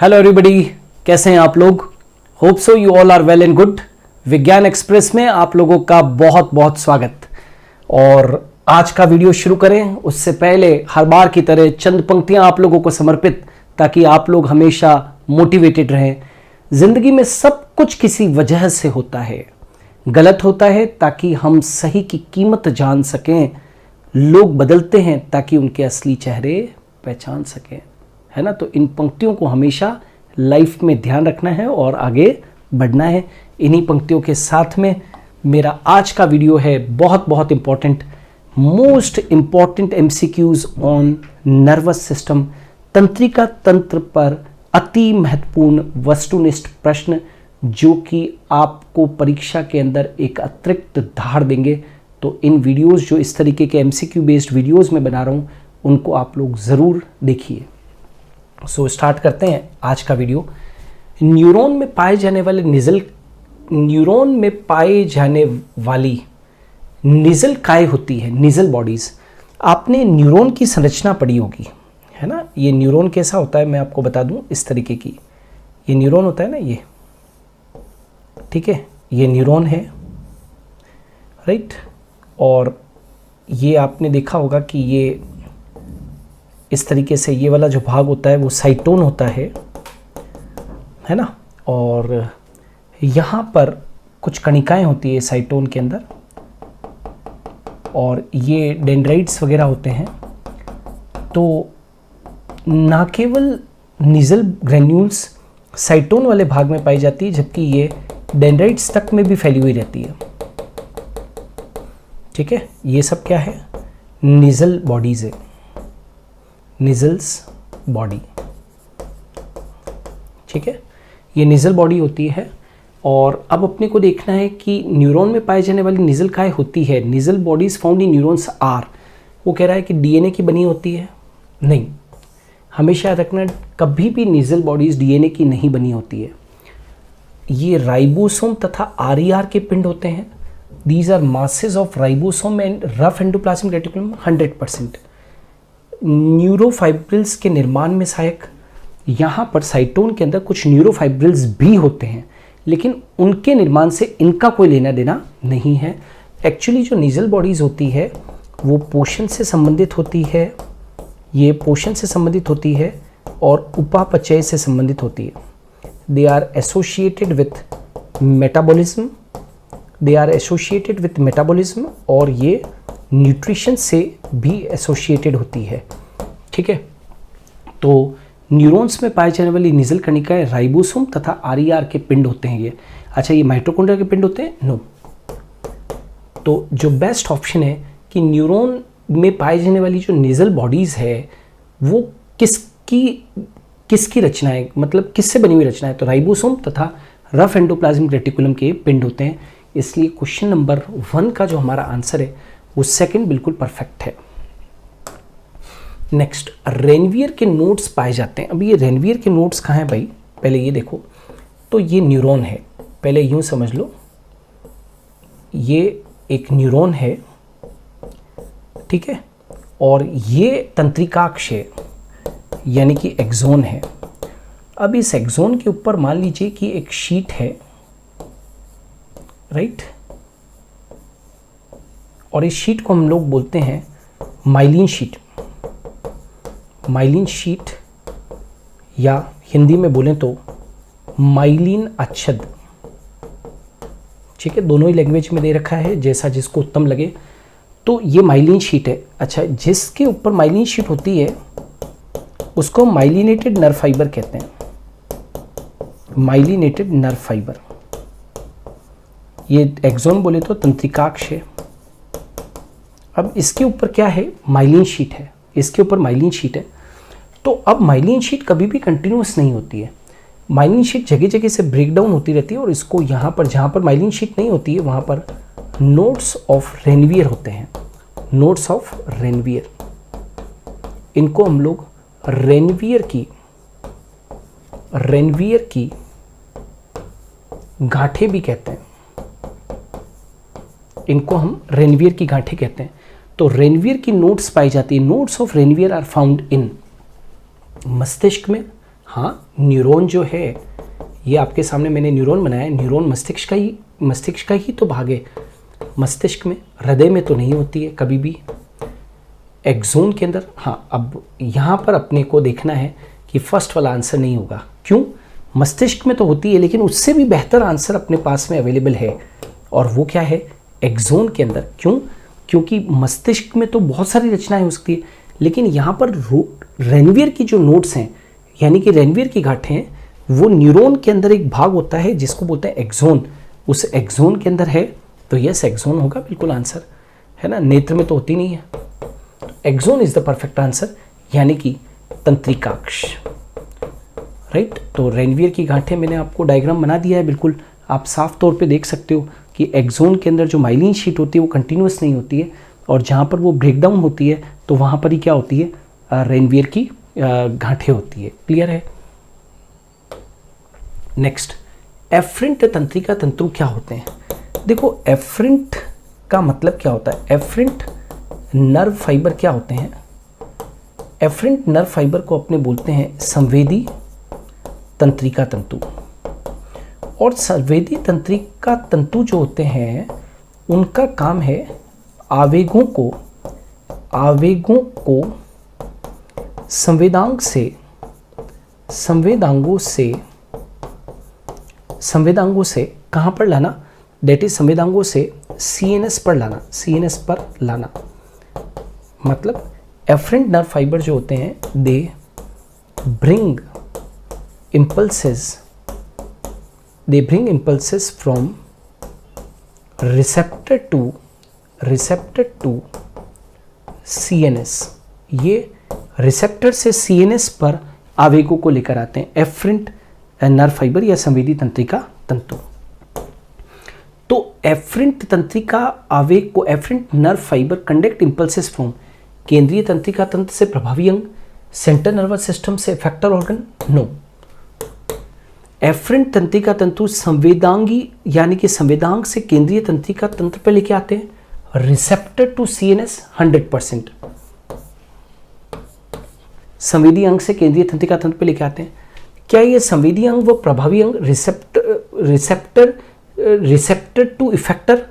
Hello everybody, कैसे हैं आप लोग। Hope so you all are well and good. Vigyan Express में आप लोगों का बहुत बहुत स्वागत। और आज का वीडियो शुरू करें उससे पहले हर बार की तरह चंद पंक्तियां आप लोगों को समर्पित, ताकि आप लोग हमेशा मोटिवेटेड रहें। जिंदगी में सब कुछ किसी वजह से होता है, गलत होता है ताकि हम सही की कीमत जान सकें। लोग बदलते हैं ताकि उनके असली चेहरे पहचान सकें, है ना। तो इन पंक्तियों को हमेशा लाइफ में ध्यान रखना है और आगे बढ़ना है। इन्हीं पंक्तियों के साथ में मेरा आज का वीडियो है बहुत बहुत important, most important MCQs on nervous system, तंत्रिका तंत्र पर अति महत्वपूर्ण वस्तुनिष्ठ प्रश्न, जो कि आपको परीक्षा के अंदर एक अतिरिक्त धार देंगे। तो इन वीडियोस, जो इस तरीके के एमसीक्यू बेस्ड वीडियोस में बना रहा हूँ, उनको आप लोग ज़रूर देखिए। सो स्टार्ट करते हैं आज का वीडियो। न्यूरॉन में पाए जाने वाली निजल काय होती है, निजल बॉडीज़। आपने न्यूरॉन की संरचना पढ़ी होगी, है ना। ये न्यूरॉन कैसा होता है मैं आपको बता दूं। इस तरीके की ये न्यूरॉन होता है ना, ये ठीक है, ये न्यूरॉन है, राइट। और ये आपने देखा होगा कि ये इस तरीके से ये वाला जो भाग होता है वो साइटोन होता है ना। और यहाँ पर कुछ कणिकाएं होती है साइटोन के अंदर, और ये डेंड्राइट्स वगैरह होते हैं। तो ना केवल निजल ग्रेन्यूल्स साइटोन वाले भाग में पाई जाती है, जबकि ये डेंड्राइट्स तक में भी फैली हुई रहती है, ठीक है। ये सब क्या है, निजल बॉडीज़ है, निजल्स बॉडी, ठीक है। ये निजल बॉडी होती है। और अब अपने को देखना है कि न्यूरॉन में पाए जाने वाली निजल काय होती है। Nissl bodies found in neurons are, वो कह रहा है कि डीएनए की बनी होती है, नहीं। हमेशा याद रखना, कभी भी निजल बॉडीज डीएनए की नहीं बनी होती है। ये राइबोसोम तथा आरईआर के पिंड होते हैं। These are masses of ribosome and rough endoplasmic reticulum 100%। Neurofibrils के निर्माण में सहायक, यहाँ पर साइटोन के अंदर कुछ न्यूरोफाइब्रिल्स भी होते हैं, लेकिन उनके निर्माण से इनका कोई लेना देना नहीं है। एक्चुअली जो निजल बॉडीज होती है वो पोषण से संबंधित होती है, ये पोषण से संबंधित होती है और उपापचय से संबंधित होती है। They are associated with metabolism, और ये न्यूट्रिशन से भी एसोसिएटेड होती है, ठीक है। तो न्यूरॉन्स में पाए जाने वाली निजल कणिकाएं राइबोसोम तथा आरईआर के पिंड होते हैं ये। अच्छा, ये माइटोकॉन्ड्रिया के पिंड होते हैं? नो। तो जो बेस्ट ऑप्शन है कि न्यूरॉन में पाए जाने वाली जो निजल बॉडीज़ है वो किसकी रचना है, मतलब किससे बनी हुई रचना है। तो राइबोसोम तथा रफ एंडोप्लाज्मिक रेटिकुलम के पिंड होते हैं। इसलिए क्वेश्चन नंबर 1 का जो हमारा आंसर है वो सेकंड बिल्कुल परफेक्ट है। नेक्स्ट, रेनवियर के नोड्स पाए जाते हैं। अभी ये रेनवियर के नोड्स कहाँ हैं भाई, पहले ये देखो। तो ये न्यूरॉन है, पहले यूँ समझ लो, ये एक न्यूरॉन है, ठीक है। और ये तंत्रिकाक्ष है, यानी कि एक्सोन है। अब इस एक्सोन के ऊपर मान लीजिए कि एक शीट है, राइट। और इस शीट को हम लोग बोलते हैं माइलिन शीट। माइलिन शीट, या हिंदी में बोलें तो माइलिन अच्छद, ठीक है। दोनों ही लैंग्वेज में दे रखा है, जैसा जिसको उत्तम लगे। तो ये माइलिन शीट है। अच्छा, जिसके ऊपर माइलिन शीट होती है उसको माइलिनेटेड नर्व फाइबर कहते हैं, माइलिनेटेड नर्व फाइबर। ये एक्सोन बोले तो तंत्रिकाक्ष है। अब इसके ऊपर क्या है, माइलिन शीट है, इसके ऊपर माइलिन शीट है। तो अब माइलिन शीट कभी भी कंटिन्यूस नहीं होती है। माइलिन शीट जगह जगह से ब्रेक डाउन होती रहती है, और इसको यहाँ पर, जहाँ पर माइलिन शीट नहीं होती है वहाँ पर नोड्स ऑफ रेनवियर होते हैं, नोड्स ऑफ रेनवियर। इनको हम लोग रेनवियर की गांठें भी कहते हैं, इनको हम रेनवियर की गांठें कहते हैं। तो रेनवियर की नोड्स पाई जाती है। Nodes of Ranvier are found in मस्तिष्क में, हाँ, न्यूरॉन जो है ये आपके सामने मैंने न्यूरॉन बनाया है। न्यूरॉन मस्तिष्क का ही तो भाग है। मस्तिष्क में, हृदय में तो नहीं होती है कभी भी। एक्सोन के अंदर, हाँ, अब यहाँ पर अपने को देखना है कि फर्स्ट वाला आंसर नहीं होगा। क्यों? मस्तिष्क में तो होती है, लेकिन उससे भी बेहतर आंसर अपने पास में अवेलेबल है, और वो क्या है? एक्सोन के अंदर। क्यों? क्योंकि मस्तिष्क में तो बहुत सारी रचनाएं हो सकती है, लेकिन यहाँ पर रेनवीयर की जो नोड्स हैं, यानी कि रेनवीयर की गांठें हैं, वो न्यूरॉन के अंदर एक भाग होता है जिसको बोलते हैं एक्सोन। उस एक्सोन के अंदर है, तो यस, एक्सोन होगा बिल्कुल आंसर, है ना। नेत्र में तो होती नहीं है। Axon is the perfect answer, यानी कि तंत्रिकाक्ष, राइट। तो रेनवीयर की गांठें मैंने आपको डायग्राम बना दिया है, बिल्कुल आप साफ तौर पे देख सकते हो कि एक्सोन के अंदर जो माइलिन शीट होती है वो कंटिन्यूस नहीं होती है, और जहाँ पर वो ब्रेकडाउन होती है तो वहाँ पर ही क्या होती है? रेनवीयर की गांठें होती है। क्लियर है? नेक्स्ट, एफरेंट तंत्रिका तंतु क्या होते हैं? देखो, एफरेंट का मतलब क्या होता है? एफरेंट नर्व फाइबर क्या होते हैं? एफरेंट नर्व फाइबर को अपने बोलते हैं संवेदी तंत्रिका तंतु। और संवेदी तंत्रिका तंतु जो होते हैं उनका काम है आवेगों को संवेदांगों से कहाँ पर लाना? दैट इज संवेदांगों से सीएनएस पर लाना। मतलब एफरेंट नर्व फाइबर जो होते हैं, they bring impulses from receptor to CNS। ये रिसेप्टर से CNS पर आवेगों को लेकर आते हैं एफरेंट नर्व फाइबर या संवेदी तंत्रिका तंतु। तो एफरेंट तंत्रिका आवेग को, efferent nerve fibre conduct impulses from केंद्रीय तंत्रिका तंत्र से प्रभावी अंग, सेंट्रल नर्वस सिस्टम से इफेक्टर ऑर्गन। नो, एफरेंट तंत्रिका तंतु संवेदांगी यानी कि संवेदांग से केंद्रीय तंत्रिका तंत्र पर लेके आते हैं, रिसेप्टर टू सीएनएस 100%। संवेदी अंग से केंद्रीय तंत्रिका तंत्र पे लेके आते हैं। क्या ये संवेदी अंग व प्रभावी अंग रिसेप्टर टू इफेक्टर?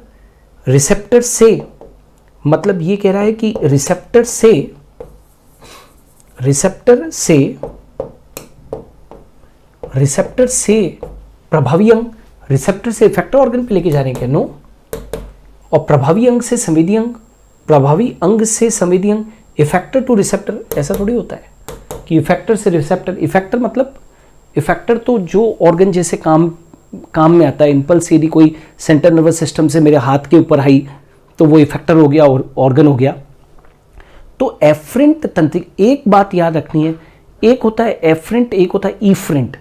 रिसेप्टर से, मतलब ये कह रहा है कि रिसेप्टर से प्रभावी अंग, रिसेप्टर से इफेक्टर ऑर्गन पे लेके जा रहे हैं क्या? नो। और प्रभावी अंग से संवेदी अंग, प्रभावी अंग से संवेदी अंग, इफेक्टर टू रिसेप्टर, ऐसा थोड़ी होता है कि इफेक्टर से रिसेप्टर। इफेक्टर मतलब, इफेक्टर तो जो ऑर्गन जैसे काम में आता है। इंपल्स यदि कोई सेंट्रल नर्वस सिस्टम से मेरे हाथ के ऊपर आई तो वो इफेक्टर हो गया और ऑर्गन हो गया। तो एफरेंट तंत्रिक, एक बात याद रखनी है, एक होता है एफरेंट, एक होता है ईफरेंट।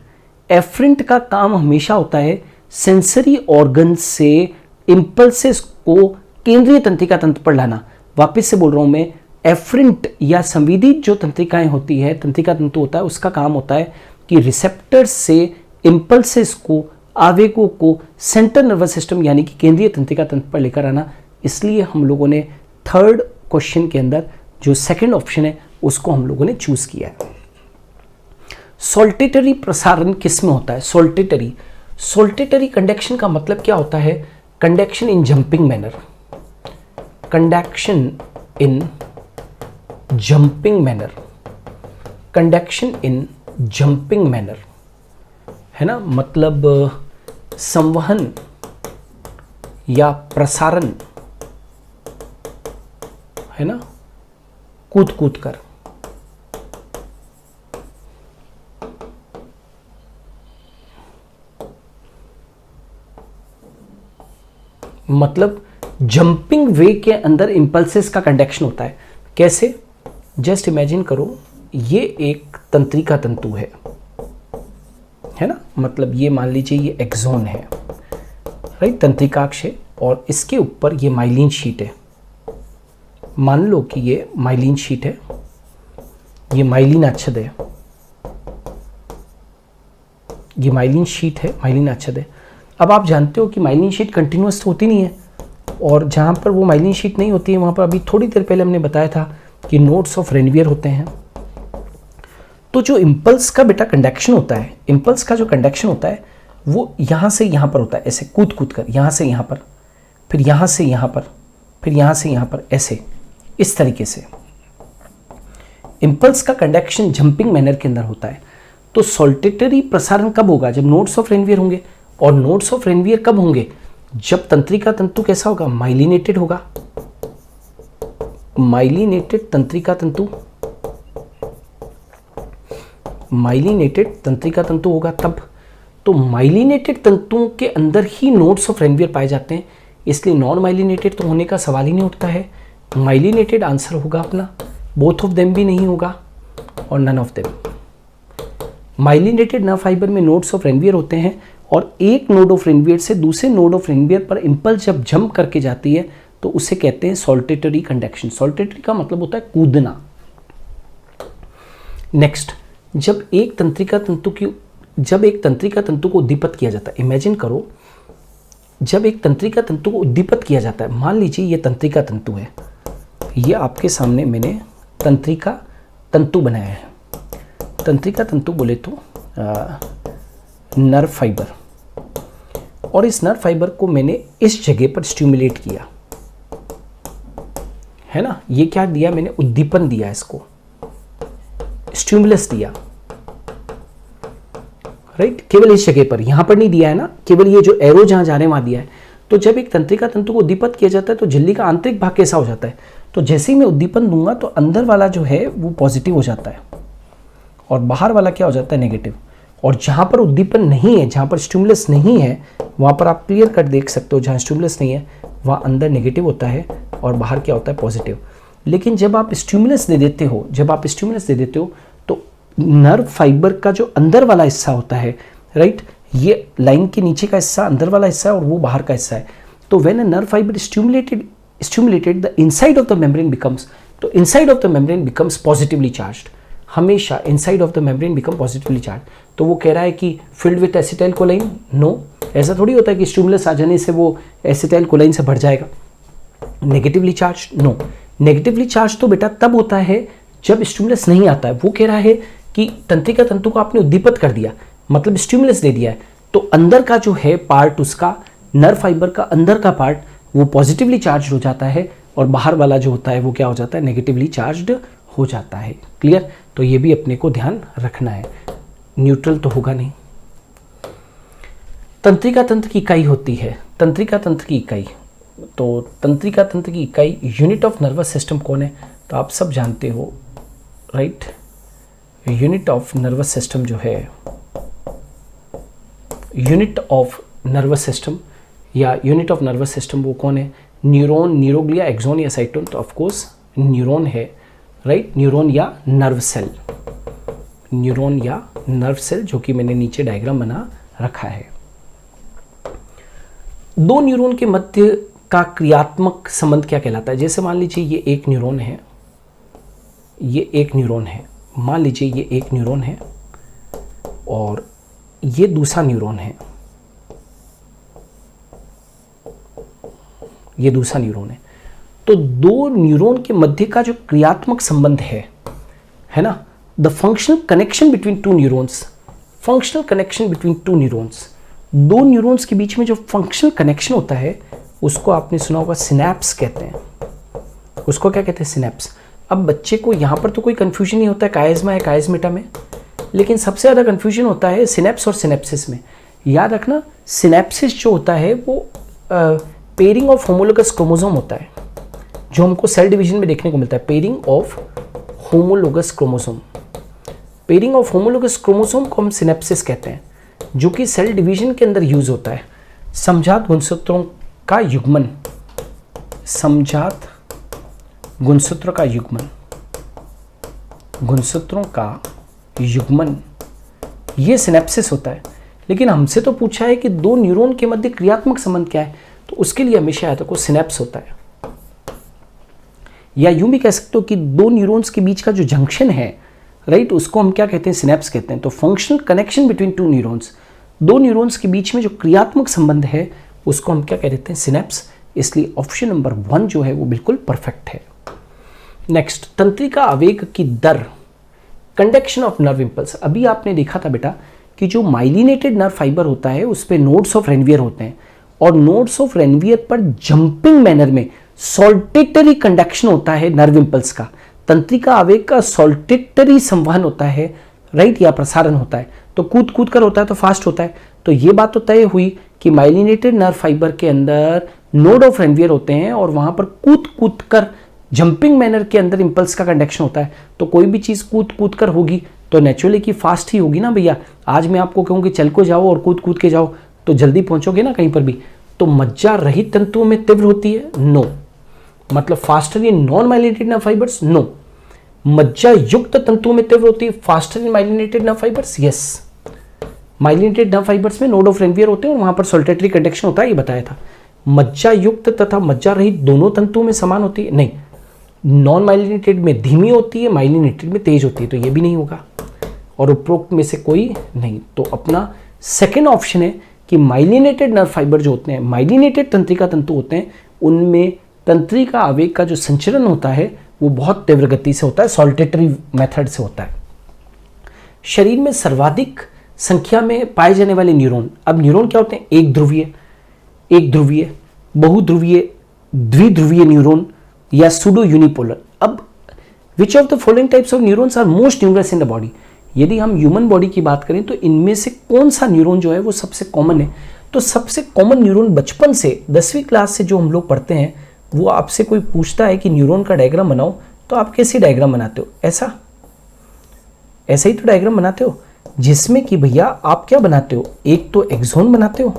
एफरेंट का काम हमेशा होता है सेंसरी ऑर्गन से इंपल्सेस को केंद्रीय तंत्रिका तंत्र पर लाना। वापस से बोल रहा हूं मैं, एफरेंट या संवेदी जो तंत्रिकाएं होती है, तंत्रिका तंतु होता है, उसका काम होता है कि रिसेप्टर से इंपल्सेस को, आवेगों को सेंट्रल नर्वस सिस्टम यानी कि केंद्रीय तंत्रिका तंत्र पर लेकर आना। इसलिए हम लोगों ने थर्ड क्वेश्चन के अंदर जो सेकंड ऑप्शन है उसको हम लोगों ने चूज किया है। सोल्टेटरी प्रसारण किस में होता है? सोल्टेटरी कंडक्शन का मतलब क्या होता है? कंडक्शन इन जंपिंग मैनर, कंडक्शन इन जंपिंग मैनर, है ना। मतलब संवहन या प्रसारण, है ना, कूद कर। मतलब जंपिंग वे के अंदर इंपल्सेस का कंडक्शन होता है। कैसे? जस्ट इमेजिन करो, ये एक तंत्रिका तंतु है ना। मतलब ये मान लीजिए ये एक्सोन है, राइट, तंत्रिकाक्ष है, और इसके ऊपर ये माइलिन शीट है। मान लो कि ये माइलिन शीट है, ये माइलिन अच्छद है, ये माइलिन शीट है, माइलिन अच्छद है। अब आप जानते हो कि माइलिन शीट कंटिन्यूअस होती नहीं है, और जहाँ पर वो माइलिन शीट नहीं होती है वहाँ पर अभी थोड़ी देर पहले हमने बताया था कि नोड्स ऑफ रेनवियर होते हैं। तो जो इम्पल्स का बेटा कंडक्शन होता है, इम्पल्स का जो कंडक्शन होता है वो यहाँ से यहाँ पर होता है, ऐसे कूद कूद कर, यहाँ से यहाँ पर, फिर यहाँ से यहाँ पर, फिर यहाँ से यहाँ पर, ऐसे इस तरीके से इम्पल्स का कंडक्शन जंपिंग मैनर के अंदर होता है। तो सॉल्टेटरी प्रसारण कब होगा? जब नोड्स ऑफ रेनवियर होंगे। और नोड्स ऑफ रेनवियर कब होंगे? जब तंत्रिका तंतु कैसा होगा? माइलिनेटेड होगा। माइलिनेटेड तंत्रिका तंतु, माइलिनेटेड तंत्रिका तंतु होगा तब। तो माइलिनेटेड तंतुओं के अंदर ही नोड्स ऑफ रेनवियर पाए जाते हैं, इसलिए नॉन माइलिनेटेड तो होने का सवाल ही नहीं उठता है। माइलिनेटेड आंसर होगा अपना, बोथ ऑफ देम भी नहीं होगा और none of them. Myelinated nerve fibre में नोड्स ऑफ रेनवियर होते हैं और एक नोड ऑफ रेनवियर से दूसरे नोड ऑफ रेनवियर पर इम्पल्स जब जंप करके जाती है तो उसे कहते हैं सॉल्टेटरी कंडक्शन। सॉल्टेटरी का मतलब होता है कूदना। नेक्स्ट, जब एक तंत्रिका तंतु को उद्दीपित किया जाता है, इमेजिन करो जब एक तंत्रिका तंतु को उद्दीपित किया जाता है, मान लीजिए ये तंत्रिका तंतु है, ये आपके सामने मैंने तंत्रिका तंतु बनाया है। तंत्रिका तंतु बोले तो नर्व फाइबर, और इस नर्व फाइबर को मैंने इस जगह पर स्टिमुलेट किया है ना। ये क्या दिया मैंने? उद्दीपन दिया, इसको स्टिमुलस दिया, राइट। केवल इस जगह पर, यहां पर नहीं दिया है ना, केवल ये जो एरो जहां जा रहे हैं वहां दिया है। तो जब एक तंत्रिका तंतु को उद्दीपित किया जाता है तो झिल्ली का आंतरिक भाग कैसा हो जाता है? तो जैसे ही मैं उद्दीपन दूंगा तो अंदर वाला जो है वो पॉजिटिव हो जाता है और बाहर वाला क्या हो जाता है? नेगेटिव। और जहां पर उद्दीपन नहीं है, जहां पर स्टिमुलस नहीं है, वहां पर आप क्लियर कट देख सकते हो, जहां स्टिमुलस नहीं है वहां अंदर नेगेटिव होता है और बाहर क्या होता है? पॉजिटिव। लेकिन जब आप स्टिमुलस दे देते हो, तो नर्व फाइबर का जो अंदर वाला हिस्सा होता है, राइट, ये लाइन के नीचे का हिस्सा अंदर वाला हिस्सा है और वो बाहर का हिस्सा है। तो when a nerve fibre stimulated the inside of the membrane becomes, तो inside of the membrane becomes positively charged। हमेशा inside of the membrane become positively charged। तो वो कह रहा है कि filled with acetyl choline, no, ऐसा थोड़ी होता है कि स्टिमुलस आ जाने से वो एसिटाइल कोलाइन से भर जाएगा। Negatively charge, no, negatively charge तो बेटा तब होता है जब स्टिमुलस नहीं आता है। वो कह रहा है कि तंत्रिका तंतु को आपने उद्दीपित कर दिया, मतलब स्टिमुलस दे दिया है, तो अंदर का जो है पार्ट, उसका नर्व फाइबर का अंदर का पार्ट वो पॉजिटिवली चार्ज हो जाता है और बाहर वाला जो होता है वो क्या हो जाता है? नेगेटिवली चार्ज्ड हो जाता है। क्लियर? तो ये भी अपने को ध्यान रखना है, न्यूट्रल तो होगा नहीं। तंत्रिका तंत्र की इकाई होती है, तंत्रिका तंत्र की इकाई, तो तंत्रिका तंत्र की इकाई यूनिट ऑफ नर्वस सिस्टम कौन है? तो आप सब जानते हो, right. Unit of nervous system जो है, यूनिट ऑफ नर्वस सिस्टम या यूनिट ऑफ नर्वस सिस्टम वो कौन है? न्यूरॉन, न्यूरोग्लिया, एक्सोन या साइटोन। तो ऑफ कोर्स न्यूरॉन है, राइट। न्यूरॉन या नर्व सेल, न्यूरॉन या नर्व सेल, जो कि मैंने नीचे डायग्राम बना रखा है। दो न्यूरॉन के मध्य का क्रियात्मक संबंध क्या कहलाता है? जैसे मान लीजिए ये एक न्यूरॉन है, ये एक न्यूरॉन है, मान लीजिए ये एक न्यूरॉन है और ये दूसरा न्यूरॉन है, ये दूसरा न्यूरॉन है। तो दो न्यूरॉन के मध्य का जो क्रियात्मक संबंध है ना, the functional connection between two neurons, functional connection between two neurons, दो न्यूरॉन्स के बीच में जो फंक्शनल कनेक्शन होता है उसको आपने सुना होगा सिनैप्स कहते हैं। उसको क्या कहते हैं? सिनैप्स। अब बच्चे को यहाँ पर तो कोई कंफ्यूजन नहीं होता है, कायस्मा है कायस्मेटा में, लेकिन सबसे ज़्यादा कंफ्यूजन होता है सिनैप्स और सिनैप्सिस में। याद रखना, सिनैप्सिस जो होता है वो पेयरिंग ऑफ होमोलोगस क्रोमोसोम होता है, जो हमको सेल डिवीजन में देखने को मिलता है। Pairing of homologous chromosome, pairing of homologous chromosome को हम सिनैप्सिस कहते हैं, जो कि सेल डिवीजन के अंदर यूज होता है। समजात गुणसूत्रों का युग्मन, समजात गुणसूत्र का युग्मन, गुणसूत्रों का युग्मन, ये सिनैप्सिस होता है। लेकिन हमसे तो पूछा है कि दो न्यूरॉन के मध्य क्रियात्मक संबंध क्या है, तो उसके लिए हमेशा याद रखो सिनैप्स होता है। या यूं भी कह सकते हो कि दो न्यूरॉन्स के बीच का जो जंक्शन है, राइट, उसको हम क्या कहते हैं? सिनैप्स कहते हैं। तो functional connection between two neurons, दो न्यूरॉन्स के बीच में जो क्रियात्मक संबंध है उसको हम क्या कह देते हैं? सिनैप्स। इसलिए ऑप्शन नंबर 1 जो है वो बिल्कुल परफेक्ट है। नेक्स्ट, तंत्रिका आवेग की दर कंडक्शन ऑफ नर्व इंपल्स। अभी आपने देखा था बेटा कि जो माइलिनेटेड नर्व फाइबर होता है उस पे नोड्स ऑफ रेनवियर होते हैं, और नोड्स ऑफ रेनवियर पर जंपिंग मैनर में सॉल्टेटरी कंडक्शन होता है नर्व इंपल्स का। तंत्रिका आवेग का सॉल्टेटरी संवहन होता है, राइट, या प्रसारण होता है। तो कूद कूद कर होता है तो फास्ट होता है। तो ये बात तो तय हुई कि माइलिनेटेड नर्व फाइबर के अंदर नोड ऑफ रेनवियर होते हैं और वहां पर कूद कूद कर जंपिंग मैनर के अंदर इंपल्स का कंडक्शन होता है। तो कोई भी चीज कूद कूद कर होगी तो नेचुरली कि फास्ट ही होगी ना भैया। आज मैं आपको कहूँ कि चल को जाओ और कूद कूद के जाओ तो जल्दी पहुंचोगे ना कहीं पर भी। तो मज्जा रहित तंतुओं में तीव्र होती है, नो, मतलब faster in non myelinated nerve fibres, no. मज्जा युक्त तंतुओं में तीव्र होती है faster in myelinated nerve fibres, yes. Myelinated nerve fibres में नोड ऑफ रेनवियर होते हैं और वहां पर सॉल्टेटरी कंडक्शन होता है, ये बताया था। मज्जा युक्त तथा मज्जा रहित दोनों तंतुओं में समान होती है, नहीं। नॉन माइलिनेटेड में धीमी होती है, माइलिनेटेड में तेज होती है, तो ये भी नहीं होगा और उपरोक्त में से कोई नहीं। तो अपना सेकेंड ऑप्शन है कि माइलिनेटेड नर्व फाइबर जो होते हैं, माइलिनेटेड तंत्रिका तंतु होते हैं, उनमें तंत्रिका आवेग का जो संचरण होता है वो बहुत तीव्र गति से होता है, सॉल्टेटरी मेथड से होता है। शरीर में सर्वाधिक संख्या में पाए जाने वाले न्यूरॉन, अब न्यूरॉन क्या होते हैं? एक ध्रुवीय, बहुध्रुवीय, द्विध्रुवीय न्यूरॉन या सूडो यूनिपोलर। अब which of the following types of neurons are most numerous in the body? यदि हम ह्यूमन बॉडी की बात करें तो इनमें से कौन सा न्यूरॉन जो है वो सबसे कॉमन है? तो सबसे कॉमन न्यूरॉन बचपन से 10वीं क्लास से जो हम लोग पढ़ते हैं, वो आपसे कोई पूछता है कि न्यूरॉन का डायग्राम बनाओ, तो आप कैसे डायग्राम बनाते हो? ऐसा ही तो डायग्राम बनाते हो, जिसमें कि भैया आप क्या बनाते हो? एक तो एक्सोन बनाते हो,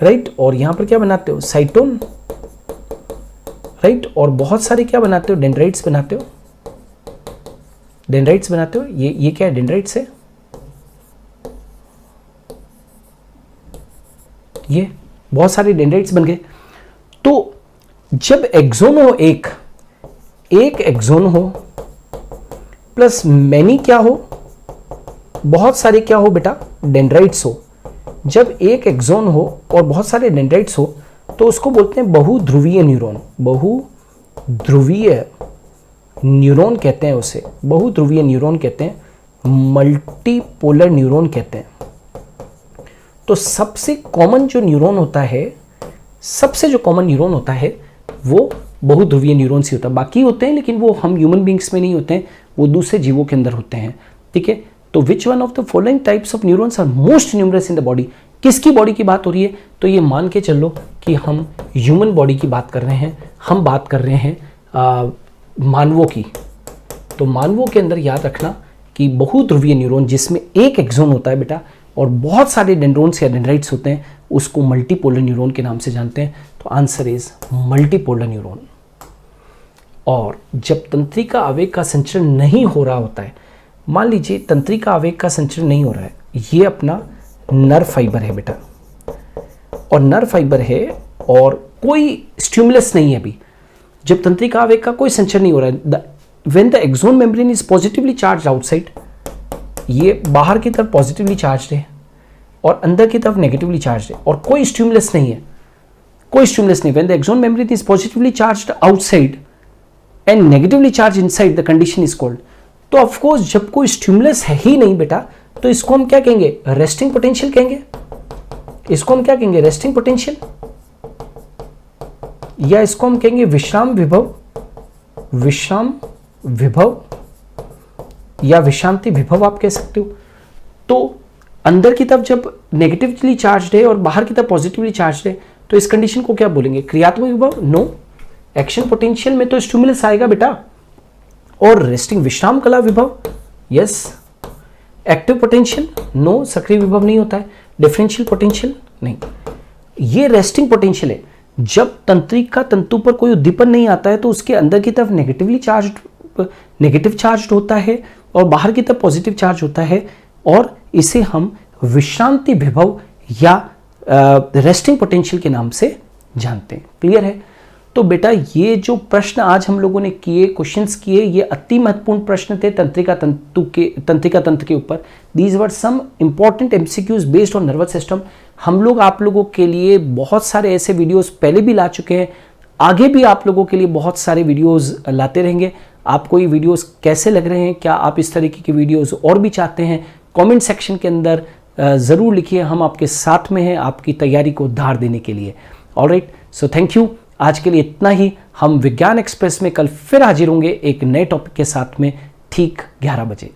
राइट, और यहां पर क्या बनाते हो? साइटोन, राइट, और बहुत सारे क्या बनाते हो? डेंड्राइट्स बनाते हो, ये क्या है? डेंड्राइट्स है, ये बहुत सारे डेंड्राइट्स बन गए। तो जब एक्सोन हो, एक एक्सोन हो प्लस मैनी क्या हो? बहुत सारे क्या हो बेटा? डेंड्राइट्स हो। जब एक एक्सोन हो और बहुत सारे डेंड्राइट्स हो तो उसको बोलते हैं बहुध्रुवीय न्यूरॉन। बहुध्रुवीय न्यूरॉन कहते हैं उसे, बहुध्रुवीय न्यूरॉन कहते हैं, मल्टीपोलर न्यूरॉन कहते हैं। तो सबसे कॉमन जो न्यूरॉन होता है, वो बहुध्रुवीय न्यूरॉन से होता है। बाकी होते हैं लेकिन वो हम ह्यूमन बींग्स में नहीं होते हैं, वो दूसरे जीवों के अंदर होते हैं, ठीक है। तो which one of the following types of neurons are most numerous in the body? किसकी बॉडी की बात हो रही है? तो ये मान के चलो कि हम ह्यूमन बॉडी की बात कर रहे हैं, हम बात कर रहे हैं मानवों की। तो मानवों के अंदर याद रखना कि बहुध्रुवीय न्यूरॉन जिसमें एक एक्सोन होता है बेटा और बहुत सारे डेंड्रोन्स या डेंड्राइट्स होते हैं, उसको मल्टीपोलर न्यूरॉन के नाम से जानते हैं। तो आंसर इज मल्टीपोलर न्यूरॉन। और जब तंत्रिका आवेग का संचरण नहीं हो रहा होता है, मान लीजिए तंत्रिका आवेग का संचरण नहीं हो रहा है, ये अपना नर्व फाइबर है बेटा, और नर्व फाइबर है और कोई स्टिमुलस नहीं है अभी, जब तंत्रिका आवेग का कोई संचरण नहीं हो रहा है, when the axon membrane is positively charge outside, ये बाहर की तरफ पॉजिटिवली चार्ज है और अंदर की तरफ नेगेटिवली चार्ज है और कोई स्टिमुलस नहीं है, when the axon membrane is positively charged outside and negatively charge inside, the condition is called. तो ऑफ कोर्स जब कोई स्टिमुलस है ही नहीं बेटा, तो इसको हम क्या कहेंगे? रेस्टिंग पोटेंशियल कहेंगे। इसको हम क्या कहेंगे? रेस्टिंग पोटेंशियल, या इसको हम कहेंगे विश्राम विभव या विश्रांति विभव आप कह सकते हो। तो अंदर की तरफ जब नेगेटिवली चार्ज है और बाहर की तरफ पॉजिटिवली चार्ज है, तो इस कंडीशन को क्या बोलेंगे? क्रियात्मक विभव? नो। एक्शन पोटेंशियल में तो स्टिमुलस आएगा बेटा। और रेस्टिंग विश्राम कला विभव? यस। Active potential? नो, सक्रिय विभव नहीं होता है। Differential potential? नहीं। ये रेस्टिंग पोटेंशियल है। जब तंत्रिका तंतु पर कोई उद्दीपन नहीं आता है तो उसके अंदर की तरफ नेगेटिव चार्ज होता है और बाहर की तरफ पॉजिटिव चार्ज होता है, और इसे हम विश्रांति विभव या रेस्टिंग पोटेंशियल के नाम से जानते हैं। क्लियर है? तो बेटा ये जो प्रश्न आज हम लोगों ने किए, क्वेश्चंस किए, ये अति महत्वपूर्ण प्रश्न थे तंत्रिका तंत्र के ऊपर। These were some important MCQs based on nervous system. हम लोग आप लोगों के लिए बहुत सारे ऐसे वीडियोस पहले भी ला चुके हैं, आगे भी आप लोगों के लिए बहुत सारे वीडियोस लाते रहेंगे। आपको ये वीडियोस कैसे लग रहे हैं, क्या आप इस तरीके की वीडियोस और भी चाहते हैं, कमेंट सेक्शन के अंदर ज़रूर लिखिए। हम आपके साथ में हैं आपकी तैयारी को धार देने के लिए। Alright, so thank you. आज के लिए इतना ही। हम विज्ञान एक्सप्रेस में कल फिर हाजिर होंगे एक नए टॉपिक के साथ में ठीक 11 बजे।